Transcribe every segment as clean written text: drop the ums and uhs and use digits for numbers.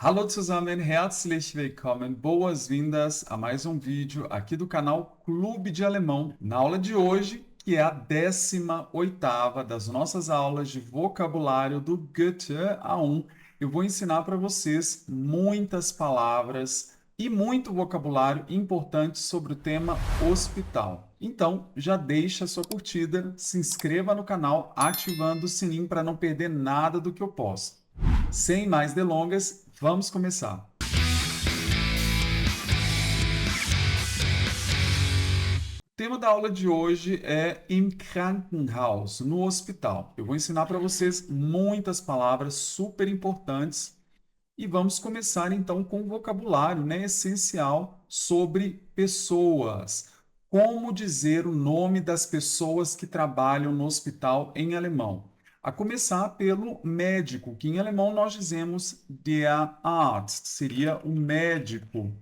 Hallo zusammen, herzlich willkommen, boas-vindas a mais um vídeo aqui do canal Clube de Alemão. Na aula de hoje, que é a 18ª das nossas aulas de vocabulário do Goethe A1, eu vou ensinar para vocês muitas palavras e muito vocabulário importante sobre o tema hospital. Então, já deixa a sua curtida, se inscreva no canal ativando o sininho para não perder nada do que eu posto. Sem mais delongas, vamos começar. O tema da aula de hoje é Im Krankenhaus, no hospital. Eu vou ensinar para vocês muitas palavras super importantes e vamos começar então com o vocabulário, essencial sobre pessoas. Como dizer o nome das pessoas que trabalham no hospital em alemão? A começar pelo médico, que em alemão nós dizemos der Arzt, seria o médico.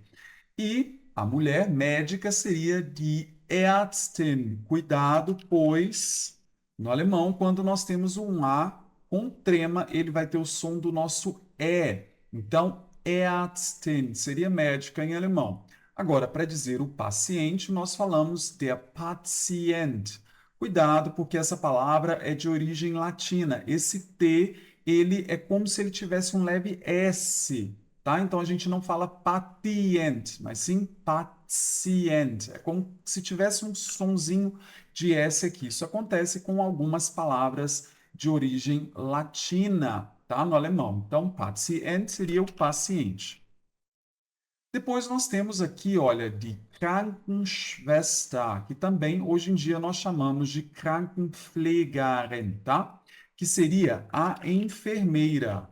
E a mulher médica seria die Ärztin. Cuidado, pois no alemão, quando nós temos um A com trema, ele vai ter o som do nosso E. Então, Ärztin seria médica em alemão. Agora, para dizer o paciente, nós falamos der Patient. Cuidado, porque essa palavra é de origem latina. Esse T, ele é como se ele tivesse um leve S, tá? Então a gente não fala patient, mas sim pacient. É como se tivesse um sonzinho de S aqui. Isso acontece com algumas palavras de origem latina, tá? No alemão. Então, patient seria o paciente. Depois nós temos aqui, olha, de Krankenschwester, que também hoje em dia nós chamamos de Krankenpflegerin, tá? Que seria a enfermeira.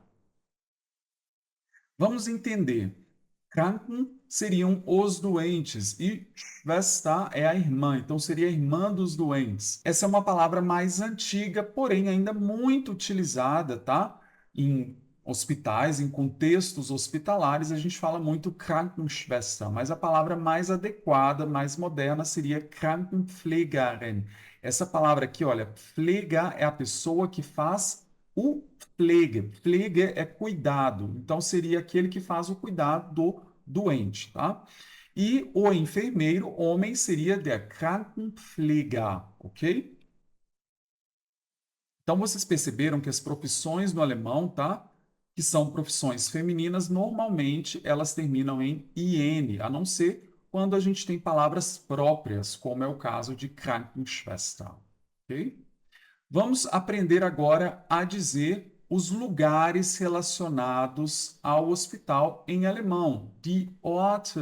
Vamos entender. Kranken seriam os doentes e Schwester é a irmã, então seria a irmã dos doentes. Essa é uma palavra mais antiga, porém ainda muito utilizada, tá? Em hospitais, em contextos hospitalares, a gente fala muito Krankenschwester, mas a palavra mais adequada, mais moderna seria Krankenpflegerin. Essa palavra aqui, olha, Pfleger é a pessoa que faz o Pflege. Pflege é cuidado, então seria aquele que faz o cuidado do doente, tá? E o enfermeiro, homem, seria der Krankenpfleger, ok? Então vocês perceberam que as profissões no alemão, tá? Que são profissões femininas, normalmente elas terminam em IN, a não ser quando a gente tem palavras próprias, como é o caso de Krankenschwester, ok? Vamos aprender agora a dizer os lugares relacionados ao hospital em alemão, die Orte.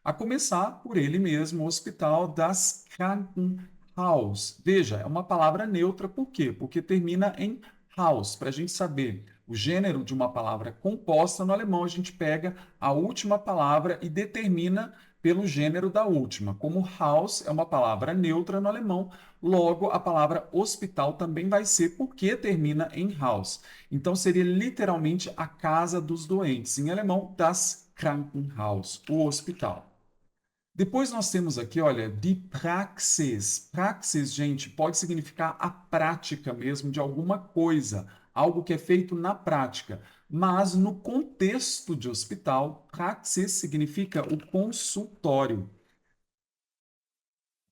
A começar por ele mesmo, o Hospital das Krankenhaus. Veja, é uma palavra neutra, por quê? Porque termina em Haus. Para a gente saber o gênero de uma palavra composta, no alemão a gente pega a última palavra e determina pelo gênero da última. Como Haus é uma palavra neutra no alemão, logo a palavra hospital também vai ser porque termina em Haus. Então seria literalmente a casa dos doentes. Em alemão, das Krankenhaus, o hospital. Depois nós temos aqui, olha, die Praxis. Praxis, gente, pode significar a prática mesmo de alguma coisa, algo que é feito na prática. Mas no contexto de hospital, praxis significa o consultório,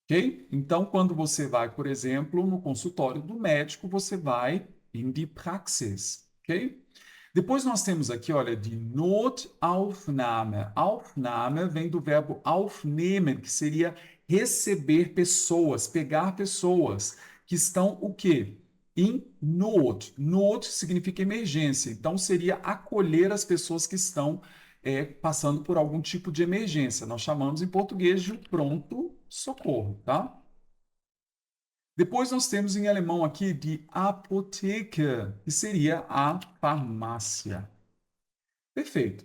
ok? Então, quando você vai, por exemplo, no consultório do médico, você vai in die Praxis, ok? Depois nós temos aqui, olha, de Notaufnahme. Aufnahme vem do verbo aufnehmen, que seria receber pessoas, pegar pessoas que estão o quê? Em Not. Not significa emergência. Então seria acolher as pessoas que estão passando por algum tipo de emergência. Nós chamamos em português de pronto socorro, tá? Depois nós temos em alemão aqui de Apotheke, que seria a farmácia. Perfeito.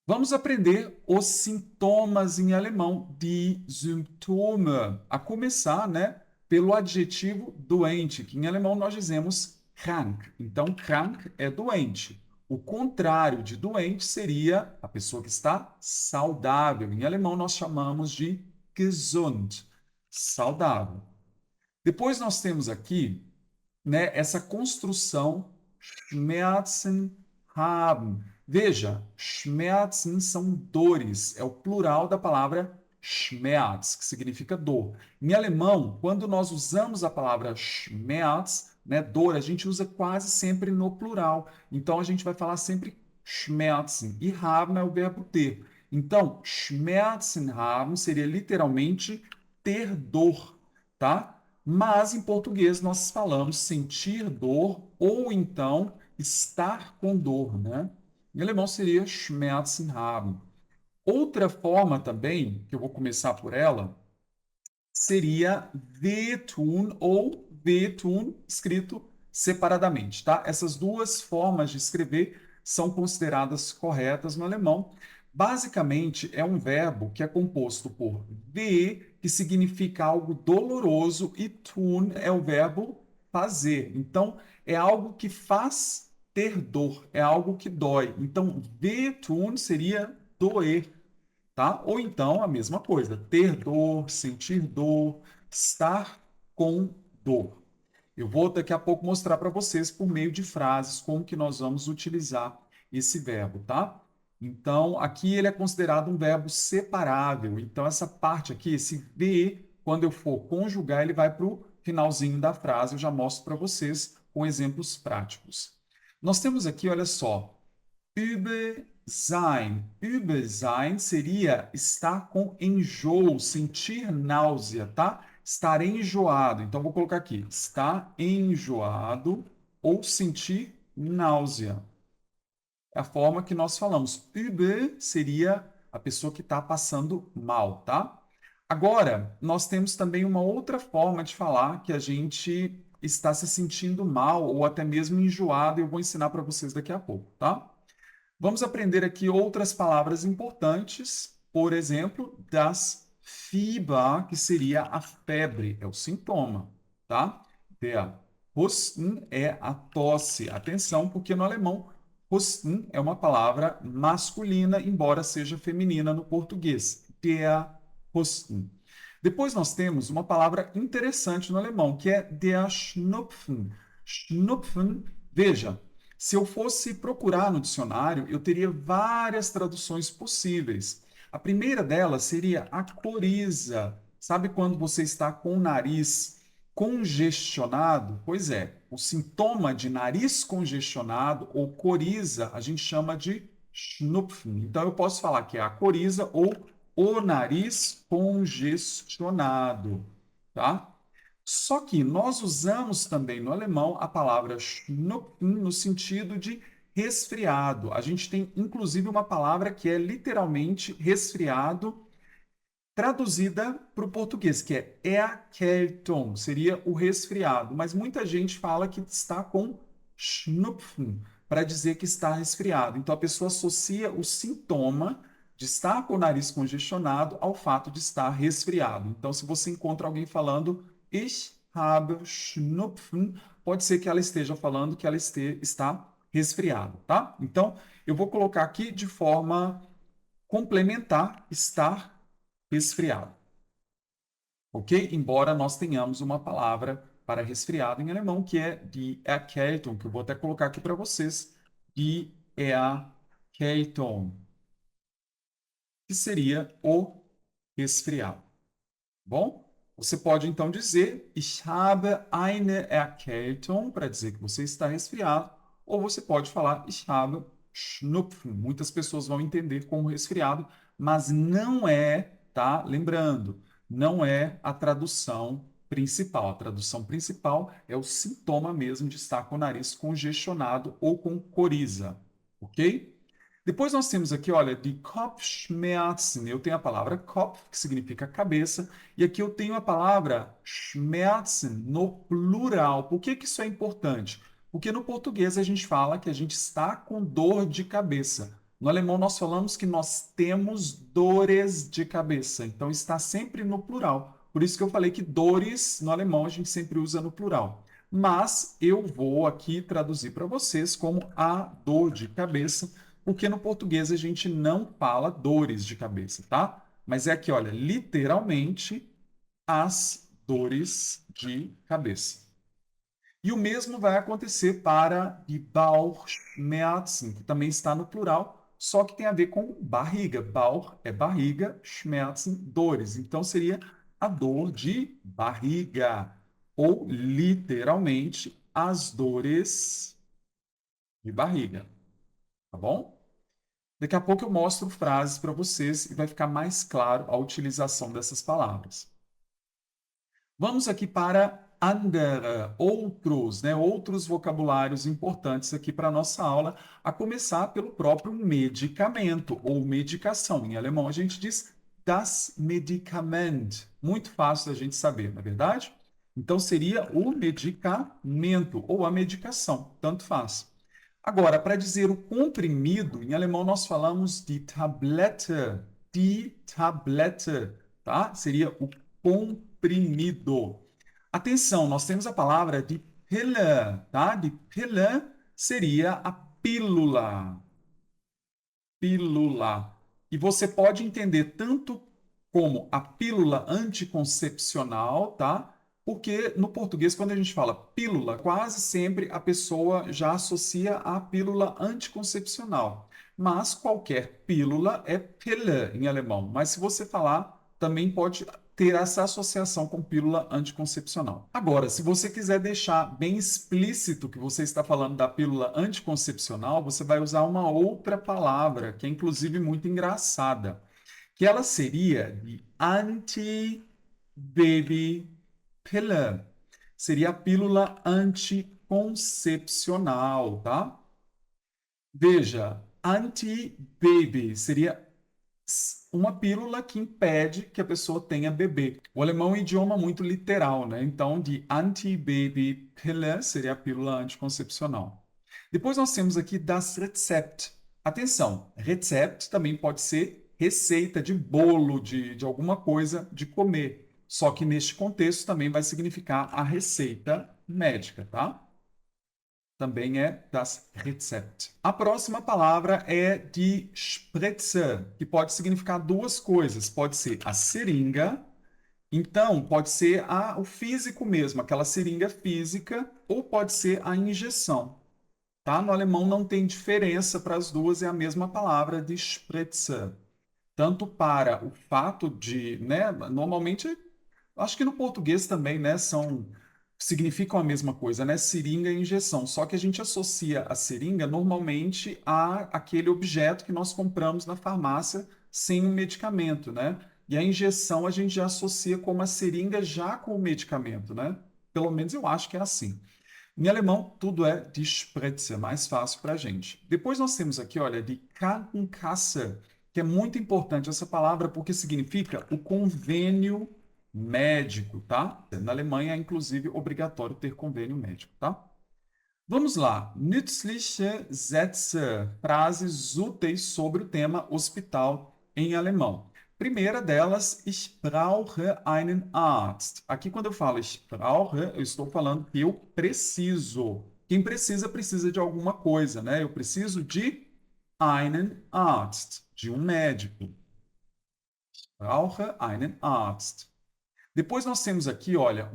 Vamos aprender os sintomas em alemão, die Symptome, a começar, pelo adjetivo doente, que em alemão nós dizemos krank. Então, krank é doente. O contrário de doente seria a pessoa que está saudável. Em alemão nós chamamos de gesund, saudável. Depois nós temos aqui, essa construção Schmerzen haben. Veja, Schmerzen são dores, é o plural da palavra Schmerz, que significa dor. Em alemão, quando nós usamos a palavra Schmerz, né, dor, a gente usa quase sempre no plural. Então a gente vai falar sempre Schmerzen. E haben é o verbo ter. Então, Schmerzen haben seria literalmente ter dor, tá? Mas em português nós falamos sentir dor ou então estar com dor, né? Em alemão seria Schmerzen haben. Outra forma também, que eu vou começar por ela, seria wehtun ou wehtun escrito separadamente, tá? Essas duas formas de escrever são consideradas corretas no alemão. Basicamente, é um verbo que é composto por we, que significa algo doloroso, e tun é o verbo fazer. Então, é algo que faz ter dor, é algo que dói. Então, wehtun seria doer, tá? Ou então a mesma coisa, ter dor, sentir dor, estar com dor. Eu vou daqui a pouco mostrar para vocês por meio de frases como que nós vamos utilizar esse verbo, tá? Então, aqui ele é considerado um verbo separável. Então, essa parte aqui, esse be, quando eu for conjugar, ele vai para o finalzinho da frase. Eu já mostro para vocês com exemplos práticos. Nós temos aqui, olha só, übel sein. Übel sein seria estar com enjoo, sentir náusea, tá? Estar enjoado. Então, vou colocar aqui: estar enjoado ou sentir náusea. É a forma que nós falamos. Übel seria a pessoa que está passando mal, tá? Agora, nós temos também uma outra forma de falar que a gente está se sentindo mal ou até mesmo enjoado, e eu vou ensinar para vocês daqui a pouco, tá? Vamos aprender aqui outras palavras importantes, por exemplo, das Fieber, que seria a febre, é o sintoma, tá? Der Husten é a tosse. Atenção, porque no alemão, Husten é uma palavra masculina, embora seja feminina no português. Der Husten. Depois nós temos uma palavra interessante no alemão, que é der Schnupfen. Schnupfen, veja, se eu fosse procurar no dicionário, eu teria várias traduções possíveis. A primeira delas seria a coriza. Sabe quando você está com o nariz congestionado? Pois é, o sintoma de nariz congestionado ou coriza a gente chama de Schnupfen. Então eu posso falar que é a coriza ou o nariz congestionado, tá? Só que nós usamos também no alemão a palavra Schnupfen no sentido de resfriado. A gente tem inclusive uma palavra que é literalmente resfriado, traduzida para o português, que é Erkältung, seria o resfriado. Mas muita gente fala que está com Schnupfen para dizer que está resfriado. Então a pessoa associa o sintoma de estar com o nariz congestionado ao fato de estar resfriado. Então, se você encontra alguém falando Ich habe Schnupfen, pode ser que ela esteja falando que ela está resfriada, tá? Então, eu vou colocar aqui de forma complementar estar resfriado, ok? Embora nós tenhamos uma palavra para resfriado em alemão que é die Erkältung, que eu vou até colocar aqui para vocês, die Erkältung, que seria o resfriado. Bom, você pode então dizer Ich habe eine Erkältung, para dizer que você está resfriado, ou você pode falar Ich habe Schnupfen. Muitas pessoas vão entender como resfriado, mas não é, tá? Lembrando, não é a tradução principal. A tradução principal é o sintoma mesmo de estar com o nariz congestionado ou com coriza, ok? Depois nós temos aqui, olha, de Kopfschmerzen. Eu tenho a palavra Kopf, que significa cabeça, e aqui eu tenho a palavra Schmerzen no plural. Por que que isso é importante? Porque no português a gente fala que a gente está com dor de cabeça. No alemão nós falamos que nós temos dores de cabeça. Então está sempre no plural. Por isso que eu falei que dores no alemão a gente sempre usa no plural. Mas eu vou aqui traduzir para vocês como a dor de cabeça, porque no português a gente não fala dores de cabeça, tá? Mas é aqui, olha, literalmente as dores de cabeça. E o mesmo vai acontecer para die Bauchschmerzen, que também está no plural, só que tem a ver com barriga. Bauch é barriga, Schmerzen, dores. Então seria a dor de barriga, ou literalmente as dores de barriga, tá bom? Daqui a pouco eu mostro frases para vocês e vai ficar mais claro a utilização dessas palavras. Vamos aqui para andere, outros, né? Outros vocabulários importantes aqui para a nossa aula, a começar pelo próprio medicamento ou medicação. Em alemão a gente diz das Medikament. Muito fácil da gente saber, não é verdade? Então seria o medicamento ou a medicação, tanto faz. Agora, para dizer o comprimido, em alemão nós falamos die Tablette, tá? Seria o comprimido. Atenção, nós temos a palavra de Pille, tá? De Pille seria a pílula. Pílula. E você pode entender tanto como a pílula anticoncepcional, tá? Porque no português, quando a gente fala pílula, quase sempre a pessoa já associa a pílula anticoncepcional. Mas qualquer pílula é Pille em alemão. Mas se você falar, também pode ter essa associação com pílula anticoncepcional. Agora, se você quiser deixar bem explícito que você está falando da pílula anticoncepcional, você vai usar uma outra palavra, que é inclusive muito engraçada, que ela seria de Anti-Baby-Pille. Seria a pílula anticoncepcional, tá? Veja, anti-baby seria uma pílula que impede que a pessoa tenha bebê. O alemão é um idioma muito literal, né? Então, de Anti-Baby-Pille seria a pílula anticoncepcional. Depois nós temos aqui das Rezept. Atenção, Rezept também pode ser receita de bolo, de alguma coisa de comer. Só que neste contexto também vai significar a receita médica, tá? Também é das Rezept. A próxima palavra é de Spritze, que pode significar duas coisas. Pode ser a seringa, então pode ser o físico mesmo, aquela seringa física, ou pode ser a injeção. Tá? No alemão não tem diferença para as duas, é a mesma palavra de Spritze. Tanto para o fato de, né, normalmente acho que no português também, né, significam a mesma coisa, né? Seringa e injeção. Só que a gente associa a seringa normalmente a aquele objeto que nós compramos na farmácia sem um medicamento, né? E a injeção a gente já associa como a seringa já com o medicamento, né? Pelo menos eu acho que é assim. Em alemão, tudo é die Spritze, mais fácil para a gente. Depois nós temos aqui, olha, de Krankenkasse, que é muito importante essa palavra porque significa o convênio médico, tá? Na Alemanha é inclusive obrigatório ter convênio médico, tá? Vamos lá. Nützliche Sätze, frases úteis sobre o tema hospital em alemão. Primeira delas, ich brauche einen Arzt. Aqui, quando eu falo ich brauche, eu estou falando que eu preciso. Quem precisa, precisa de alguma coisa, né? Eu preciso de einen Arzt, de um médico. Brauche einen Arzt. Depois nós temos aqui, olha,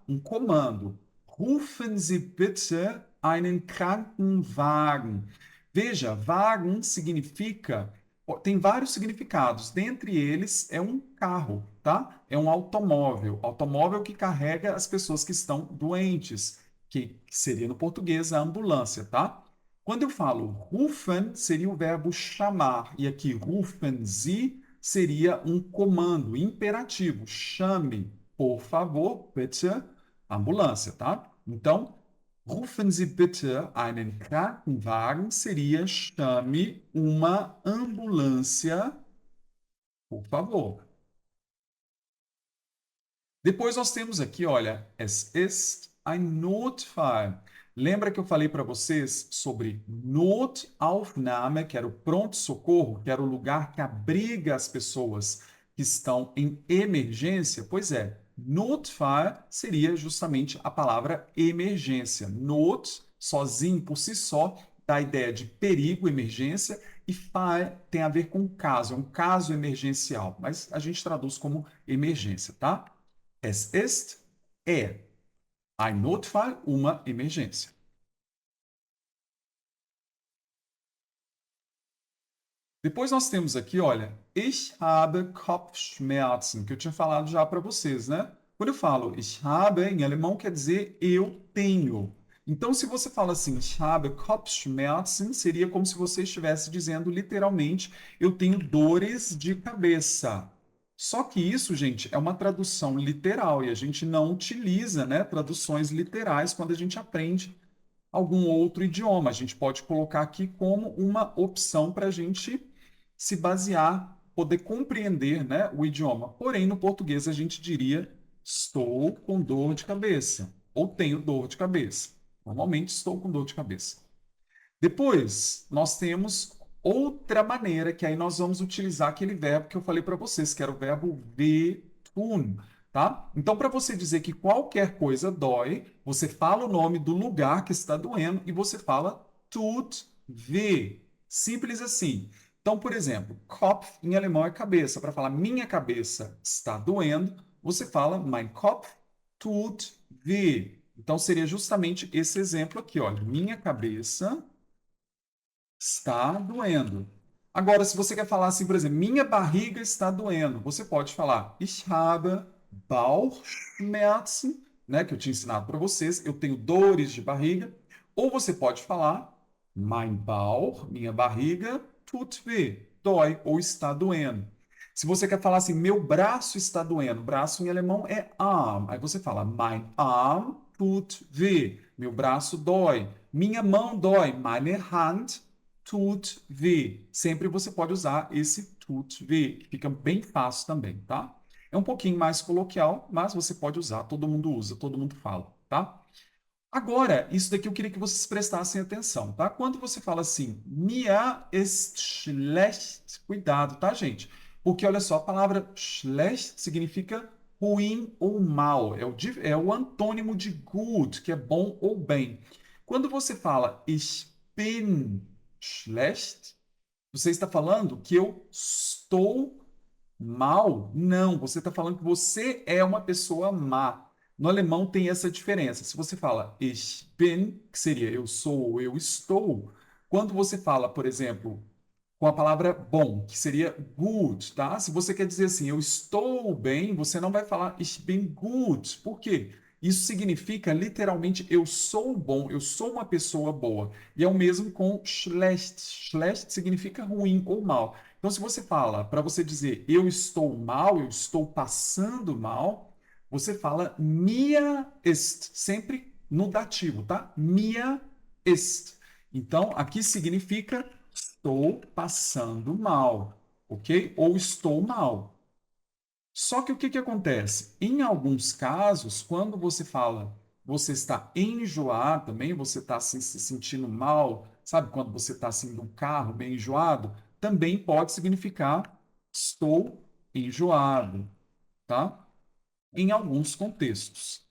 um comando. Rufen Sie bitte einen Krankenwagen. Veja, Wagen significa, tem vários significados. Dentre eles é um carro, tá? É um automóvel. Automóvel que carrega as pessoas que estão doentes, que seria no português a ambulância, tá? Quando eu falo rufen, seria o verbo chamar. E aqui, rufen Sie seria um comando imperativo. Chame, por favor, bitte, ambulância, tá? Então, rufen Sie bitte einen Krankenwagen seria chame uma ambulância, por favor. Depois nós temos aqui, olha, es ist ein Notfall. Lembra que eu falei para vocês sobre Notaufnahme, que era o pronto-socorro, que era o lugar que abriga as pessoas que estão em emergência? Pois é, Notfall seria justamente a palavra emergência. Not, sozinho por si só, dá a ideia de perigo, emergência, e Fall tem a ver com caso, é um caso emergencial, mas a gente traduz como emergência, tá? Es ist, é. Ein Notfall, uma emergência. Depois nós temos aqui, olha, ich habe Kopfschmerzen, que eu tinha falado já para vocês, né? Quando eu falo ich habe, em alemão quer dizer eu tenho. Então, se você fala assim, ich habe Kopfschmerzen, seria como se você estivesse dizendo literalmente, eu tenho dores de cabeça. Só que isso, gente, é uma tradução literal e a gente não utiliza, né, traduções literais quando a gente aprende algum outro idioma. A gente pode colocar aqui como uma opção para a gente se basear, poder compreender, né, o idioma. Porém, no português a gente diria estou com dor de cabeça ou tenho dor de cabeça. Normalmente estou com dor de cabeça. Depois, nós temos outra maneira que aí nós vamos utilizar aquele verbo que eu falei para vocês, que era o verbo wehtun, tá? Então, para você dizer que qualquer coisa dói, você fala o nome do lugar que está doendo e você fala tut weh. Simples assim. Então, por exemplo, Kopf em alemão é cabeça. Para falar minha cabeça está doendo, você fala mein Kopf tut weh. Então, seria justamente esse exemplo aqui, olha, minha cabeça está doendo. Agora, se você quer falar assim, por exemplo, minha barriga está doendo, você pode falar Ich habe Bauchschmerzen, né, que eu tinha ensinado para vocês, eu tenho dores de barriga. Ou você pode falar Mein Bauch, minha barriga, tut weh, dói ou está doendo. Se você quer falar assim, meu braço está doendo, braço em alemão é Arm. Aí você fala, mein Arm tut weh, meu braço dói. Minha mão dói, meine Hand tut weh. Sempre você pode usar esse tut weh, que fica bem fácil também, tá? É um pouquinho mais coloquial, mas você pode usar, todo mundo usa, todo mundo fala, tá? Agora, isso daqui eu queria que vocês prestassem atenção, tá? Quando você fala assim, mir ist schlecht, cuidado, tá, gente? Porque olha só, a palavra schlecht significa ruim ou mal. É o antônimo de gut, que é bom ou bem. Quando você fala ich bin schlecht, você está falando que eu estou mal? Não, você está falando que você é uma pessoa má. No alemão tem essa diferença. Se você fala ich bin, que seria eu sou ou eu estou, quando você fala, por exemplo, com a palavra bom, que seria gut, tá? Se você quer dizer assim, eu estou bem, você não vai falar ich bin gut. Por quê? Isso significa literalmente eu sou bom, eu sou uma pessoa boa. E é o mesmo com schlecht. Schlecht significa ruim ou mal. Então, se você fala, para você dizer eu estou mal, eu estou passando mal, você fala mir ist, sempre no dativo, tá? Mir ist. Então, aqui significa estou passando mal, ok? Ou estou mal. Só que o que que acontece? Em alguns casos, quando você fala você está enjoado também, você está assim, se sentindo mal, sabe? Quando você está assim no carro, bem enjoado, também pode significar estou enjoado, tá? Em alguns contextos.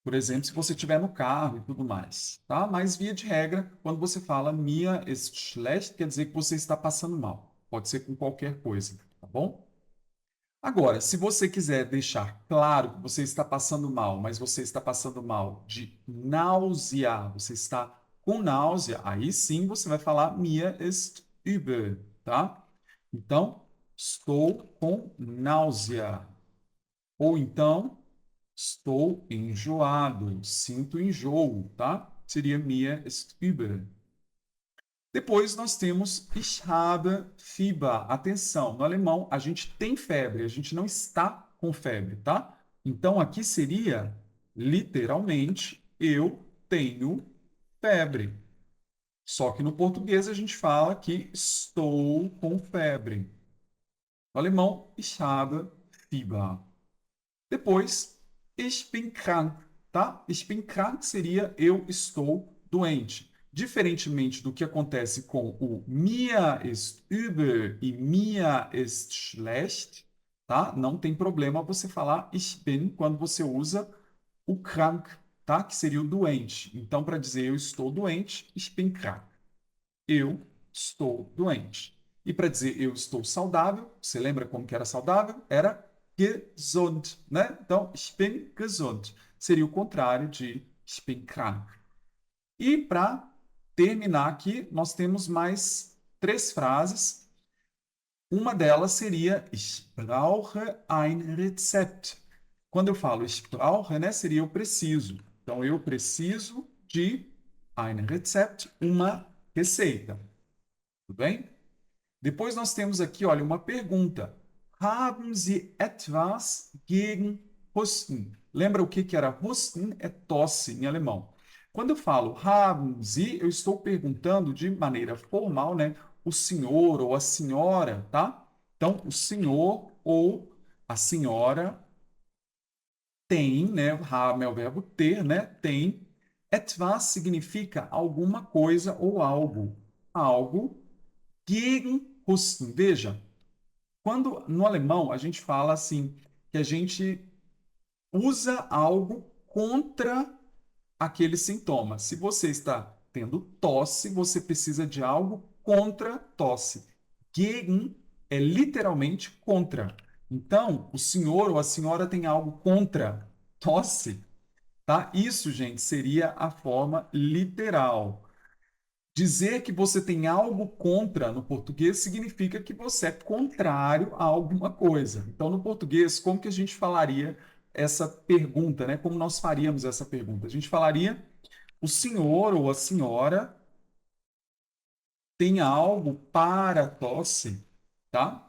Por exemplo, se você estiver no carro e tudo mais, tá? Mas via de regra, quando você fala mir ist schlecht, quer dizer que você está passando mal. Pode ser com qualquer coisa, tá bom? Agora, se você quiser deixar claro que você está passando mal, mas você está passando mal de náusea, você está com náusea, aí sim você vai falar mir ist übel, tá? Então, estou com náusea. Ou então, estou enjoado, sinto enjoo, tá? Seria mir ist übel. Depois nós temos ich habe Fieber. Atenção, no alemão a gente tem febre, a gente não está com febre, tá? Então aqui seria literalmente eu tenho febre. Só que no português a gente fala que estou com febre. No alemão, ich habe Fieber. Depois, ich bin krank, tá? Ich bin krank seria eu estou doente. Diferentemente do que acontece com o mir ist übel e mir ist schlecht, tá? Não tem problema você falar ich bin quando você usa o krank, tá? Que seria o doente. Então, para dizer eu estou doente, ich bin krank. Eu estou doente. E para dizer eu estou saudável, você lembra como que era saudável? Era gesund, né? Então, ich bin gesund. seria o contrário de ich bin krank. E para terminar aqui, nós temos mais 3 frases. Uma delas seria ich brauche ein Rezept. Quando eu falo ich brauche, né, seria eu preciso. Então, eu preciso de ein Rezept, uma receita. Tudo bem? Depois nós temos aqui, olha, uma pergunta. Haben Sie etwas gegen Husten? Lembra o que que era Husten? É tosse em alemão. Quando eu falo haben Sie, eu estou perguntando de maneira formal, né? O senhor ou a senhora, tá? Então, o senhor ou a senhora tem, né? Haben é o verbo ter, né? Tem. Etwas significa alguma coisa ou algo. Algo gegen Husten. Veja, quando no alemão a gente fala assim, que a gente usa algo contra aquele sintoma. Se você está tendo tosse, você precisa de algo contra tosse. Gegen é literalmente contra. Então, o senhor ou a senhora tem algo contra tosse, tá? Isso, gente, seria a forma literal. Dizer que você tem algo contra no português significa que você é contrário a alguma coisa. Então, no português, como que a gente falaria essa pergunta, né? Como nós faríamos essa pergunta? A gente falaria: o senhor ou a senhora tem algo para tosse, tá?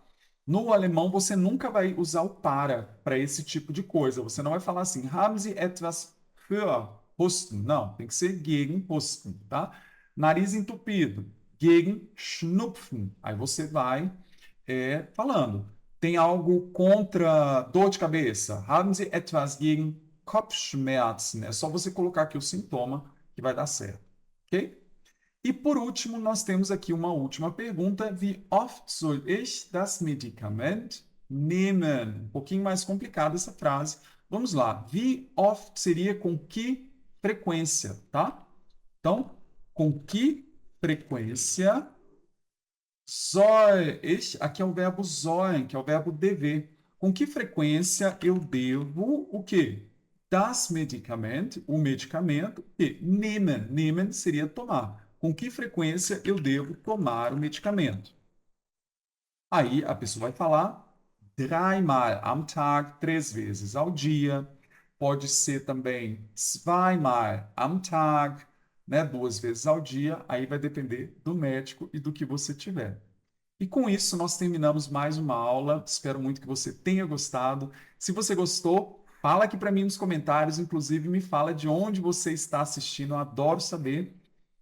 No alemão, você nunca vai usar o para esse tipo de coisa. Você não vai falar assim, haben Sie etwas für Husten? Não, tem que ser gegen Husten, tá? Nariz entupido, gegen Schnupfen. Aí você vai falando. Tem algo contra dor de cabeça? Haben Sie etwas gegen Kopfschmerzen? É só você colocar aqui o sintoma que vai dar certo, ok? E por último, nós temos aqui uma última pergunta: Wie oft soll ich das Medikament nehmen? Um pouquinho mais complicada essa frase. Vamos lá. Wie oft seria com que frequência, tá? Então, com que frequência soll ich, aqui é o verbo sollen, que é o verbo dever. Com que frequência eu devo o quê? Das Medikament, o medicamento, e nehmen, nehmen seria tomar. Com que frequência eu devo tomar o medicamento? Aí a pessoa vai falar dreimal am Tag, 3 vezes ao dia. Pode ser também zweimal am Tag, né, 2 vezes ao dia. Aí vai depender do médico e do que você tiver. E com isso, nós terminamos mais uma aula. Espero muito que você tenha gostado. Se você gostou, fala aqui para mim nos comentários. Inclusive, me fala de onde você está assistindo. Eu adoro saber.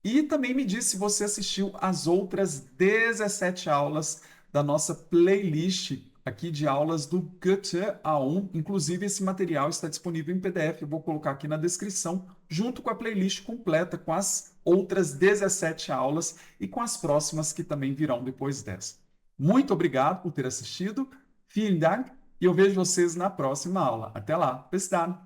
E também me diz se você assistiu às outras 17 aulas da nossa playlist aqui de aulas do Goethe A1. Inclusive, esse material está disponível em PDF. Eu vou colocar aqui na descrição, junto com a playlist completa, com as outras 17 aulas e com as próximas que também virão depois dessa. Muito obrigado por ter assistido. Vielen Dank. E eu vejo vocês na próxima aula. Até lá. Bis dann.